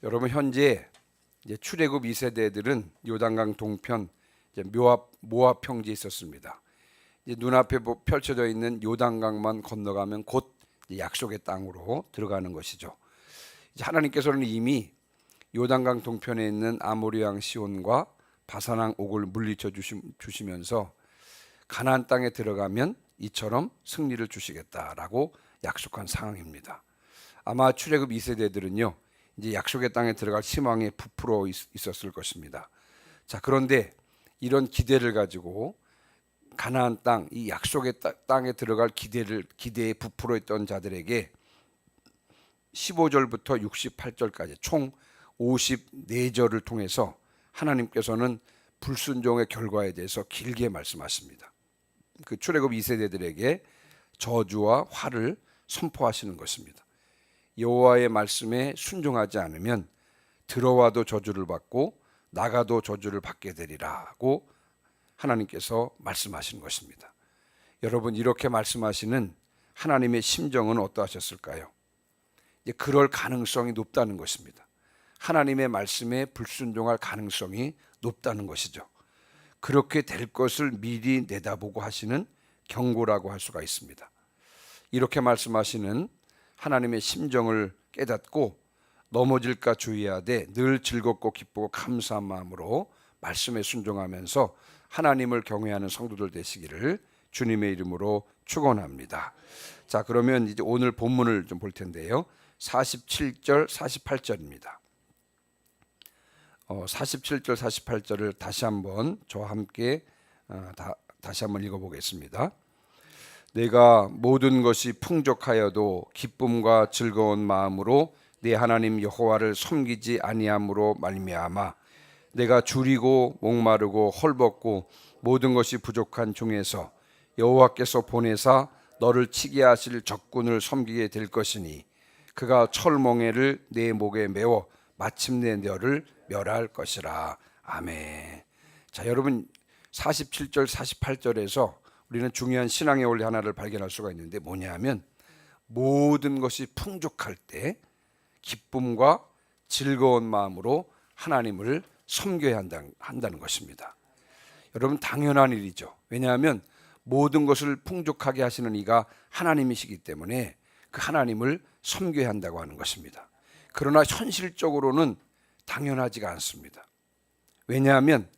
여러분 현재 이제 출애굽 2세대들은 요단강 동편 이제 모압 평지에 있었습니다. 이제 눈앞에 펼쳐져 있는 요단강만 건너가면 곧 약속의 땅으로 들어가는 것이죠. 이제 하나님께서는 이미 요단강 동편에 있는 아모리 왕 시온과 바산 왕 옥을 물리쳐 주시면서 가나안 땅에 들어가면 이처럼 승리를 주시겠다라고 약속한 상황입니다. 아마 출애굽 2세대들은요 이제 약속의 땅에 들어갈 희망에 부풀어 있었을 것입니다. 자, 그런데 이런 기대를 가지고 가나안 땅, 이 약속의 땅에 들어갈 기대에 부풀어 있던 자들에게 15절부터 68절까지 총 54절을 통해서 하나님께서는 불순종의 결과에 대해서 길게 말씀하십니다. 그 출애굽 2세대들에게 저주와 화를 선포하시는 것입니다. 여호와의 말씀에 순종하지 않으면 들어와도 저주를 받고 나가도 저주를 받게 되리라고 하나님께서 말씀하시는 것입니다. 여러분, 이렇게 말씀하시는 하나님의 심정은 어떠하셨을까요? 그럴 가능성이 높다는 것입니다. 하나님의 말씀에 불순종할 가능성이 높다는 것이죠. 그렇게 될 것을 미리 내다보고 하시는 경고라고 할 수가 있습니다. 이렇게 말씀하시는 하나님의 심정을 깨닫고 넘어질까 주의하되 늘 즐겁고 기쁘고 감사한 마음으로 말씀에 순종하면서 하나님을 경외하는 성도들 되시기를 주님의 이름으로 축원합니다. 자, 그러면 이제 오늘 본문을 좀 볼 텐데요. 47절, 48절입니다. 47절, 48절을 다시 한번 저와 함께 다시 한번 읽어보겠습니다. 내가 모든 것이 풍족하여도 기쁨과 즐거운 마음으로 내 하나님 여호와를 섬기지 아니함으로 말미암아 내가 줄이고 목마르고 헐벗고 모든 것이 부족한 중에서 여호와께서 보내사 너를 치게 하실 적군을 섬기게 될 것이니 그가 철멍에를 내 목에 메워 마침내 너를 멸할 것이라. 아멘. 자, 여러분 47절 48절에서 우리는 중요한 신앙의 원리 하나를 발견할 수가 있는데 뭐냐면 모든 것이 풍족할 때 기쁨과 즐거운 마음으로 하나님을 섬겨야 한다는 것입니다. 여러분, 당연한 일이죠. 왜냐하면 모든 것을 풍족하게 하시는 이가 하나님이시기 때문에 그 하나님을 섬겨야 한다고 하는 것입니다. 그러나 현실적으로는 당연하지가 않습니다. 왜냐하면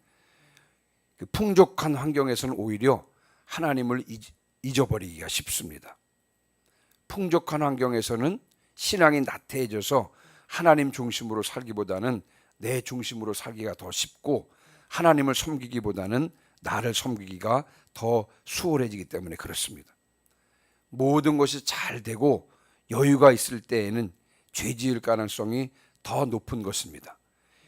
그 풍족한 환경에서는 오히려 하나님을 잊어버리기가 쉽습니다. 풍족한 환경에서는 신앙이 나태해져서 하나님 중심으로 살기보다는 내 중심으로 살기가 더 쉽고 하나님을 섬기기보다는 나를 섬기기가 더 수월해지기 때문에 그렇습니다. 모든 것이 잘 되고 여유가 있을 때에는 죄 지을 가능성이 더 높은 것입니다.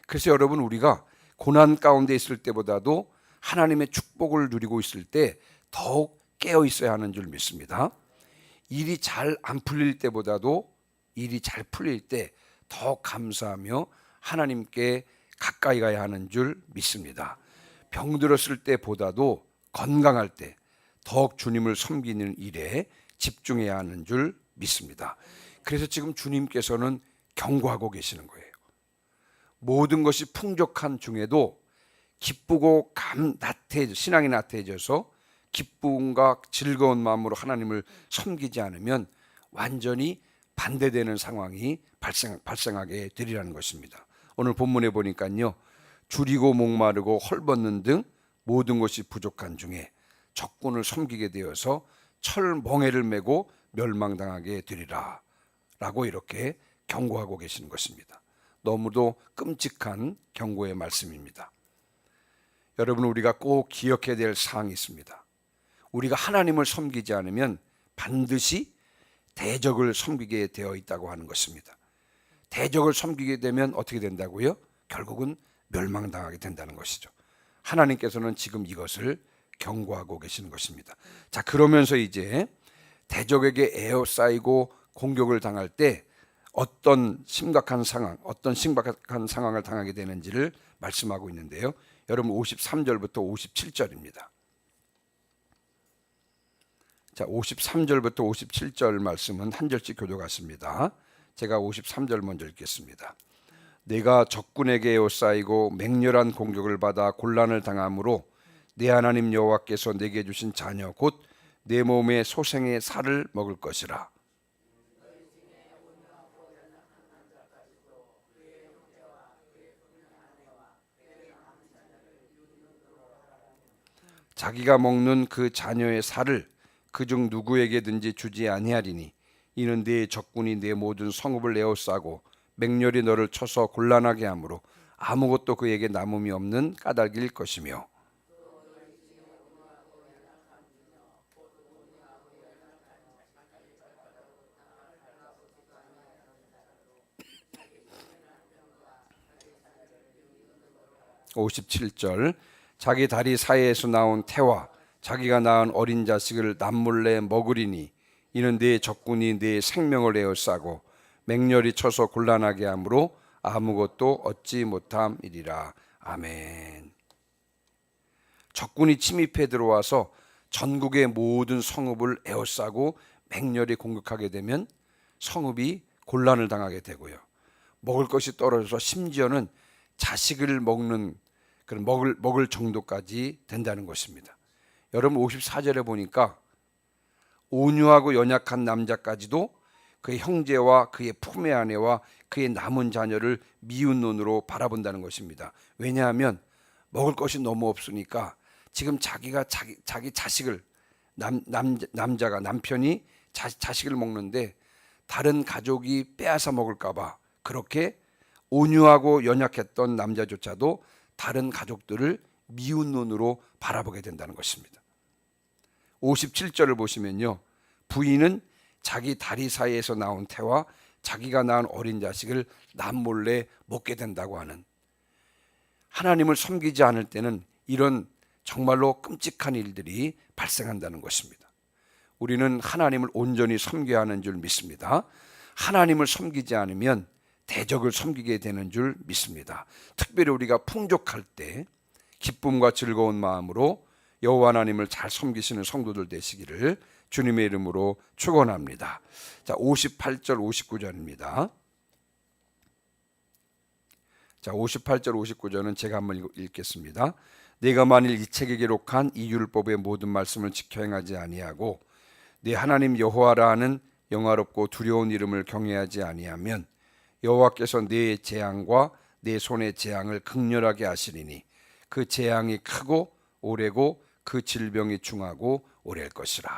그래서 여러분, 우리가 고난 가운데 있을 때보다도 하나님의 축복을 누리고 있을 때 더욱 깨어 있어야 하는 줄 믿습니다. 일이 잘 안 풀릴 때보다도 일이 잘 풀릴 때 더 감사하며 하나님께 가까이 가야 하는 줄 믿습니다. 병들었을 때보다도 건강할 때 더욱 주님을 섬기는 일에 집중해야 하는 줄 믿습니다. 그래서 지금 주님께서는 경고하고 계시는 거예요. 모든 것이 풍족한 중에도 기쁘고 신앙이 나태해져서 기쁨과 즐거운 마음으로 하나님을 섬기지 않으면 완전히 반대되는 상황이 발생하게 되리라는 것입니다. 오늘 본문에 보니까요, 줄이고 목마르고 헐벗는 등 모든 것이 부족한 중에 적군을 섬기게 되어서 철멍에를 메고 멸망당하게 되리라 라고 이렇게 경고하고 계시는 것입니다. 너무도 끔찍한 경고의 말씀입니다. 여러분, 우리가 꼭 기억해야 될 사항이 있습니다. 우리가 하나님을 섬기지 않으면 반드시 대적을 섬기게 되어 있다고 하는 것입니다. 대적을 섬기게 되면 어떻게 된다고요? 결국은 멸망당하게 된다는 것이죠. 하나님께서는 지금 이것을 경고하고 계시는 것입니다. 자, 그러면서 이제 대적에게 에워싸이고 공격을 당할 때 어떤 심각한 상황을 당하게 되는지를 말씀하고 있는데요. 여러분 53절부터 57절입니다. 자, 53절부터 57절 말씀은 한 절씩 교도같습니다. 제가 53절 먼저 읽겠습니다. 내가 적군에게 에워싸이고 맹렬한 공격을 받아 곤란을 당함으로 내 하나님 여호와께서 내게 주신 자녀 곧 내 몸의 소생의 살을 먹을 것이라. 자기가 먹는 그 자녀의 살을 그중 누구에게든지 주지 아니하리니 이는 네 적군이 네 모든 성읍을 에워싸고 맹렬히 너를 쳐서 곤란하게 하므로 아무것도 그에게 남음이 없는 까닭일 것이며. (57절) 자기 다리 사이에서 나온 태와 자기가 낳은 어린 자식을 남몰래 먹으리니 이는 네 적군이 네 생명을 에워싸고 맹렬히 쳐서 곤란하게 하므로 아무것도 얻지 못함이리라. 아멘. 적군이 침입해 들어와서 전국의 모든 성읍을 에워싸고 맹렬히 공격하게 되면 성읍이 곤란을 당하게 되고요. 먹을 것이 떨어져서 심지어는 자식을 먹는 그런 먹을 정도까지 된다는 것입니다. 여러분 54절에 보니까 온유하고 연약한 남자까지도 그의 형제와 그의 품의 아내와 그의 남은 자녀를 미운 눈으로 바라본다는 것입니다. 왜냐하면 먹을 것이 너무 없으니까 지금 자기가 자기 자식을 남자가 남편이 자식을 먹는데 다른 가족이 빼앗아 먹을까 봐 그렇게 온유하고 연약했던 남자조차도 다른 가족들을 미운 눈으로 바라보게 된다는 것입니다. 57절을 보시면요, 부인은 자기 다리 사이에서 나온 태와 자기가 낳은 어린 자식을 남몰래 먹게 된다고 하는, 하나님을 섬기지 않을 때는 이런 정말로 끔찍한 일들이 발생한다는 것입니다. 우리는 하나님을 온전히 섬겨야 하는 줄 믿습니다. 하나님을 섬기지 않으면 대적을 섬기게 되는 줄 믿습니다. 특별히 우리가 풍족할 때 기쁨과 즐거운 마음으로 여호와 하나님을 잘 섬기시는 성도들 되시기를 주님의 이름으로 축원합니다. 자, 58절 59절입니다. 자, 58절 59절은 제가 한번 읽겠습니다. 내가 만일 이 책에 기록한 이 율법의 모든 말씀을 지켜 행하지 아니하고 내 하나님 여호와라 하는 영화롭고 두려운 이름을 경외하지 아니하면 여호와께서 내 재앙과 내 손의 재앙을 극렬하게 하시리니 그 재앙이 크고 오래고 그 질병이 중하고 오래일 것이라.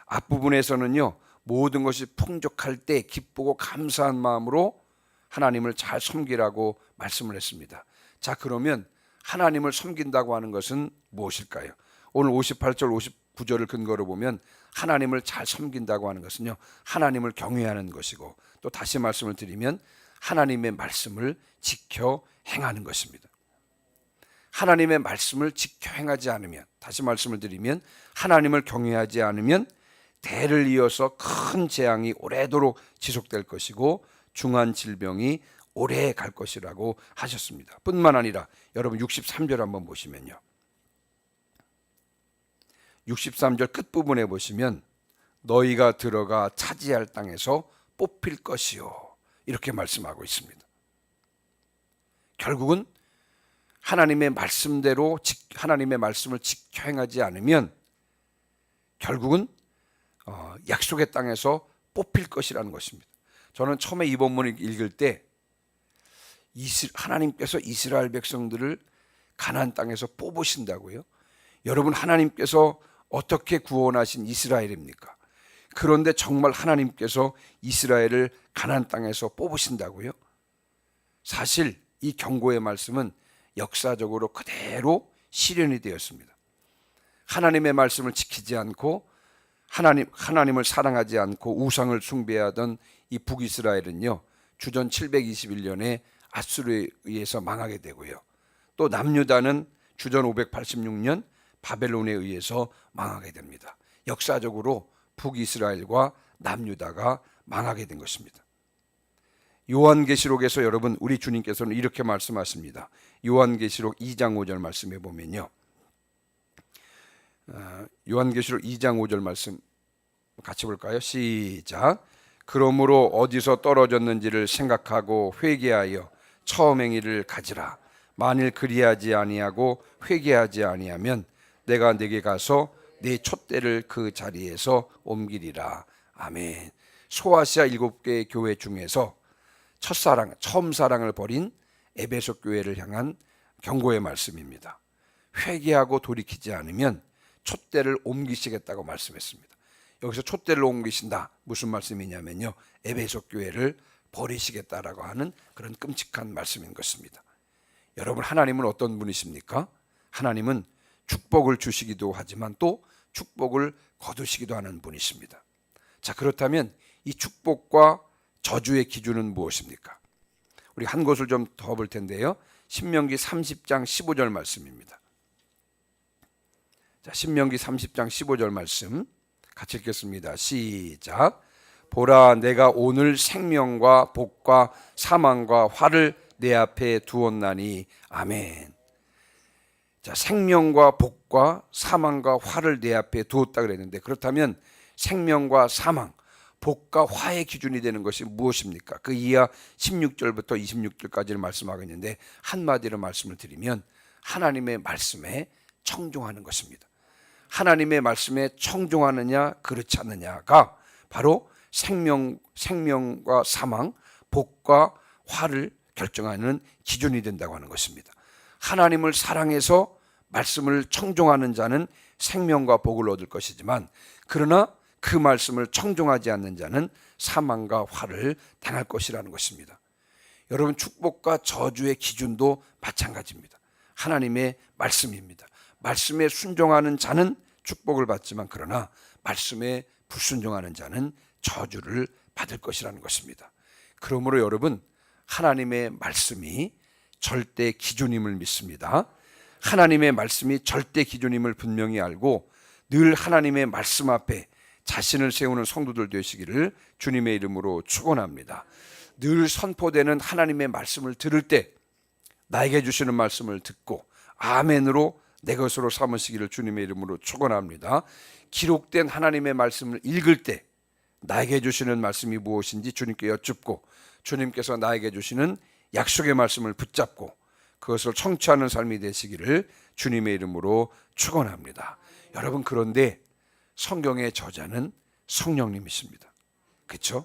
앞부분에서는요, 모든 것이 풍족할 때 기쁘고 감사한 마음으로 하나님을 잘 섬기라고 말씀을 했습니다. 자, 그러면 하나님을 섬긴다고 하는 것은 무엇일까요? 오늘 58절 59절을 근거로 보면 하나님을 잘 섬긴다고 하는 것은요, 하나님을 경외하는 것이고, 또 다시 말씀을 드리면 하나님의 말씀을 지켜 행하는 것입니다. 하나님의 말씀을 지켜 행하지 않으면, 다시 말씀을 드리면 하나님을 경외하지 않으면 대를 이어서 큰 재앙이 오래도록 지속될 것이고 중한 질병이 오래 갈 것이라고 하셨습니다. 뿐만 아니라 여러분 63절 한번 보시면요, 63절 끝부분에 보시면 너희가 들어가 차지할 땅에서 뽑힐 것이요, 이렇게 말씀하고 있습니다. 결국은 하나님의 말씀대로 하나님의 말씀을 지켜 행하지 않으면 결국은 약속의 땅에서 뽑힐 것이라는 것입니다. 저는 처음에 이 본문을 읽을 때 하나님께서 이스라엘 백성들을 가나안 땅에서 뽑으신다고요? 여러분, 하나님께서 어떻게 구원하신 이스라엘입니까? 그런데 정말 하나님께서 이스라엘을 가나안 땅에서 뽑으신다고요? 사실 이 경고의 말씀은 역사적으로 그대로 실현이 되었습니다. 하나님의 말씀을 지키지 않고 하나님을 사랑하지 않고 우상을 숭배하던 이 북이스라엘은요, 주전 721년에 아수르에 의해서 망하게 되고요, 또 남유다는 주전 586년 바벨론에 의해서 망하게 됩니다. 역사적으로 북이스라엘과 남유다가 망하게 된 것입니다. 요한계시록에서 여러분, 우리 주님께서는 이렇게 말씀하십니다. 요한계시록 2장 5절 말씀해 보면요, 요한계시록 2장 5절 말씀 같이 볼까요? 시작. 그러므로 어디서 떨어졌는지를 생각하고 회개하여 처음 행위를 가지라. 만일 그리하지 아니하고 회개하지 아니하면 내가 네게 가서 네 촛대를 그 자리에서 옮기리라. 아멘. 소아시아 7개의 교회 중에서 첫사랑, 처음 사랑을 버린 에베소 교회를 향한 경고의 말씀입니다. 회개하고 돌이키지 않으면 촛대를 옮기시겠다고 말씀했습니다. 여기서 촛대를 옮기신다, 무슨 말씀이냐면요, 에베소 교회를 버리시겠다라고 하는 그런 끔찍한 말씀인 것입니다. 여러분, 하나님은 어떤 분이십니까? 하나님은 축복을 주시기도 하지만 또 축복을 거두시기도 하는 분이십니다. 자, 그렇다면 이 축복과 저주의 기준은 무엇입니까? 우리 한 곳을 좀 더 볼 텐데요, 신명기 30장 15절 말씀입니다. 자, 신명기 30장 15절 말씀 같이 읽겠습니다. 시작. 보라, 내가 오늘 생명과 복과 사망과 화를 내 앞에 두었나니. 아멘. 자, 생명과 복과 사망과 화를 내 앞에 두었다 그랬는데, 그렇다면 생명과 사망, 복과 화의 기준이 되는 것이 무엇입니까? 그 이하 16절부터 26절까지를 말씀하고 있는데, 한마디로 말씀을 드리면 하나님의 말씀에 청종하는 것입니다. 하나님의 말씀에 청종하느냐 그렇지 않느냐가 바로 생명과 사망, 복과 화를 결정하는 기준이 된다고 하는 것입니다. 하나님을 사랑해서 말씀을 청종하는 자는 생명과 복을 얻을 것이지만, 그러나 그 말씀을 청종하지 않는 자는 사망과 화를 당할 것이라는 것입니다. 여러분, 축복과 저주의 기준도 마찬가지입니다. 하나님의 말씀입니다. 말씀에 순종하는 자는 축복을 받지만, 그러나 말씀에 불순종하는 자는 저주를 받을 것이라는 것입니다. 그러므로 여러분, 하나님의 말씀이 절대 기준임을 믿습니다. 하나님의 말씀이 절대 기준임을 분명히 알고 늘 하나님의 말씀 앞에 자신을 세우는 성도들 되시기를 주님의 이름으로 축원합니다. 늘 선포되는 하나님의 말씀을 들을 때 나에게 주시는 말씀을 듣고 아멘으로 내 것으로 삼으시기를 주님의 이름으로 축원합니다. 기록된 하나님의 말씀을 읽을 때 나에게 주시는 말씀이 무엇인지 주님께 여쭙고, 주님께서 나에게 주시는 약속의 말씀을 붙잡고 그것을 청취하는 삶이 되시기를 주님의 이름으로 축원합니다. 여러분, 그런데 성경의 저자는 성령님이십니다. 그렇죠?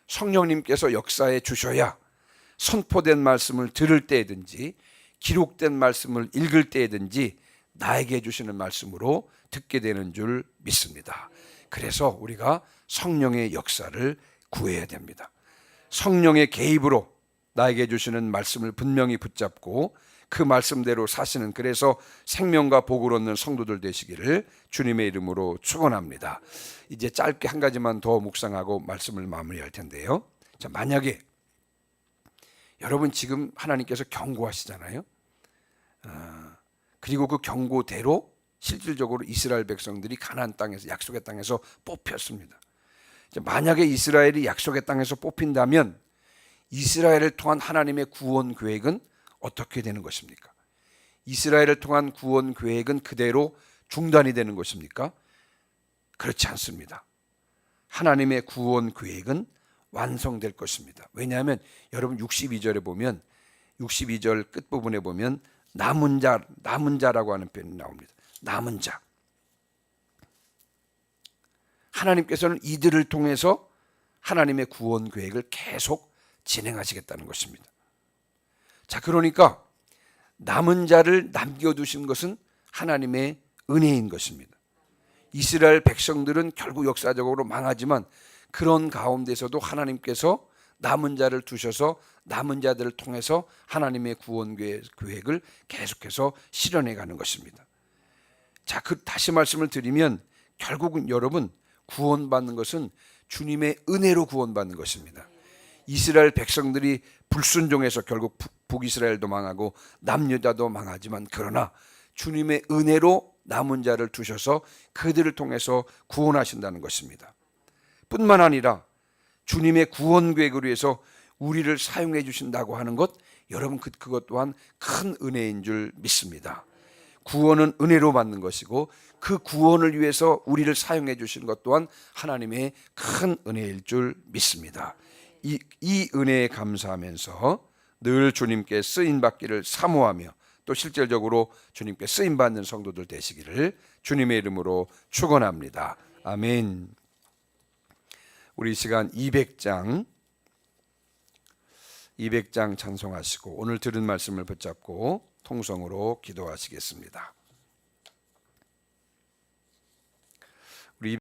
성령님께서 역사해 주셔야 선포된 말씀을 들을 때든지 기록된 말씀을 읽을 때든지 나에게 주시는 말씀으로 듣게 되는 줄 믿습니다. 그래서 우리가 성령의 역사를 구해야 됩니다. 성령의 개입으로 나에게 주시는 말씀을 분명히 붙잡고 그 말씀대로 사시는, 그래서 생명과 복을 얻는 성도들 되시기를 주님의 이름으로 축원합니다. 이제 짧게 한 가지만 더 묵상하고 말씀을 마무리할 텐데요. 자, 만약에 여러분 지금 하나님께서 경고하시잖아요. 그리고 그 경고대로 실질적으로 이스라엘 백성들이 가나안 땅에서, 약속의 땅에서 뽑혔습니다. 만약에 이스라엘이 약속의 땅에서 뽑힌다면 이스라엘을 통한 하나님의 구원 계획은 어떻게 되는 것입니까? 이스라엘을 통한 구원 계획은 그대로 중단이 되는 것입니까? 그렇지 않습니다. 하나님의 구원 계획은 완성될 것입니다. 왜냐하면 여러분 62절에 보면, 62절 끝부분에 보면 남은 자라고 하는 표현이 나옵니다. 남은 자. 하나님께서는 이들을 통해서 하나님의 구원 계획을 계속 진행하시겠다는 것입니다. 자, 그러니까 남은 자를 남겨두신 것은 하나님의 은혜인 것입니다. 이스라엘 백성들은 결국 역사적으로 망하지만 그런 가운데서도 하나님께서 남은 자를 두셔서 남은 자들을 통해서 하나님의 구원 계획을 계속해서 실현해 가는 것입니다. 자, 다시 말씀을 드리면 결국은 여러분, 구원받는 것은 주님의 은혜로 구원받는 것입니다. 이스라엘 백성들이 불순종해서 결국 북이스라엘도 망하고 남유다도 망하지만, 그러나 주님의 은혜로 남은 자를 두셔서 그들을 통해서 구원하신다는 것입니다. 뿐만 아니라 주님의 구원 계획을 위해서 우리를 사용해 주신다고 하는 것, 여러분 그것 또한 큰 은혜인 줄 믿습니다. 구원은 은혜로 받는 것이고 그 구원을 위해서 우리를 사용해 주시는 것 또한 하나님의 큰 은혜일 줄 믿습니다. 이 은혜에 감사하면서 늘 주님께 쓰임 받기를 사모하며 또 실질적으로 주님께 쓰임 받는 성도들 되시기를 주님의 이름으로 축원합니다. 아멘. 우리 시간 200장 찬송하시고 오늘 들은 말씀을 붙잡고 통성으로 기도하시겠습니다.